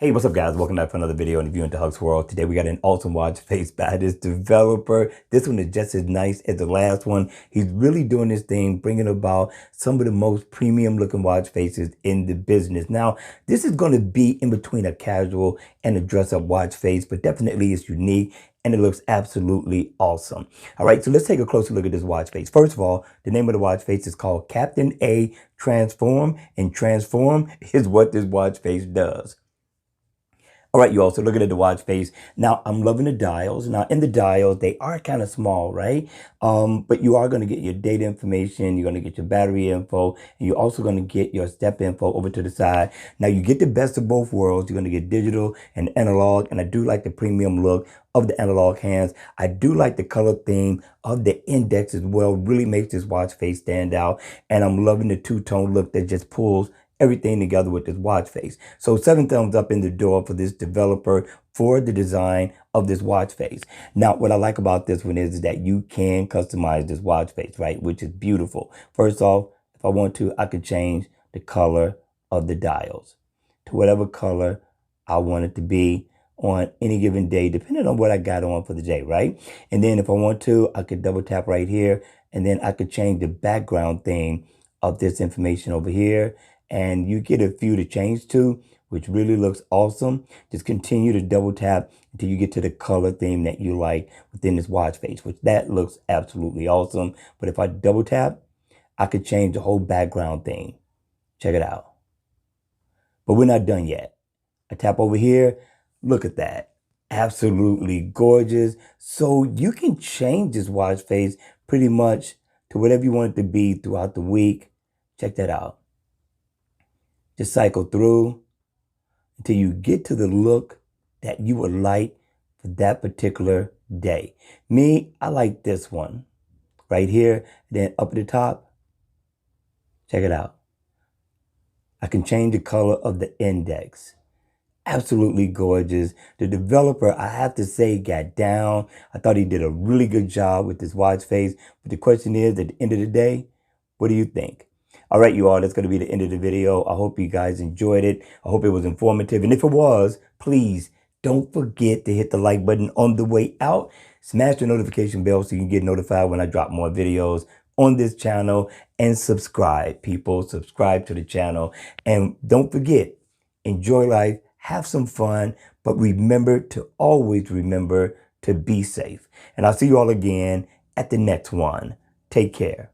Hey, what's up guys? Welcome back for another video in the View into Huck's World. Today we got an awesome watch face by this developer. This one is just as nice as the last one. He's really doing this thing, bringing about some of the most premium looking watch faces in the business. Now, this is going to be in between a casual and a dress up watch face, but definitely it's unique and it looks absolutely awesome. All right, so let's take a closer look at this watch face. First of all, the name of the watch face is called Captain A Transform, and Transform is what this watch face does. All right, you all, so looking at the watch face. Now, I'm loving the dials. Now, in the dials, they are kind of small, right? But you are going to get your data information. You're going to get your battery info. And you're also going to get your step info over to the side. Now, you get the best of both worlds. You're going to get digital and analog. And I do like the premium look of the analog hands. I do like the color theme of the index as well. Really makes this watch face stand out. And I'm loving the two-tone look that just pulls everything together with this watch face. So 7 thumbs up in the door for this developer for the design of this watch face. Now, what I like about this one is that you can customize this watch face, right? Which is beautiful. First off, if I want to, I could change the color of the dials to whatever color I want it to be on any given day, depending on what I got on for the day, right? And then if I want to, I could double tap right here, and then I could change the background theme of this information over here. And you get a few to change to, which really looks awesome. Just continue to double tap until you get to the color theme that you like within this watch face, which that looks absolutely awesome. But if I double tap, I could change the whole background theme. Check it out. But we're not done yet. I tap over here. Look at that. Absolutely gorgeous. So you can change this watch face pretty much to whatever you want it to be throughout the week. Check that out. Just cycle through until you get to the look that you would like for that particular day. Me, I like this one right here. Then up at the top, check it out. I can change the color of the index. Absolutely gorgeous. The developer, I have to say, got down. I thought he did a really good job with this watch face. But the question is, at the end of the day, what do you think? All right, you all, that's going to be the end of the video. I hope you guys enjoyed it. I hope it was informative. And if it was, please don't forget to hit the like button on the way out. Smash the notification bell so you can get notified when I drop more videos on this channel. And subscribe, people. Subscribe to the channel. And don't forget, enjoy life, have some fun, but remember to always remember to be safe. And I'll see you all again at the next one. Take care.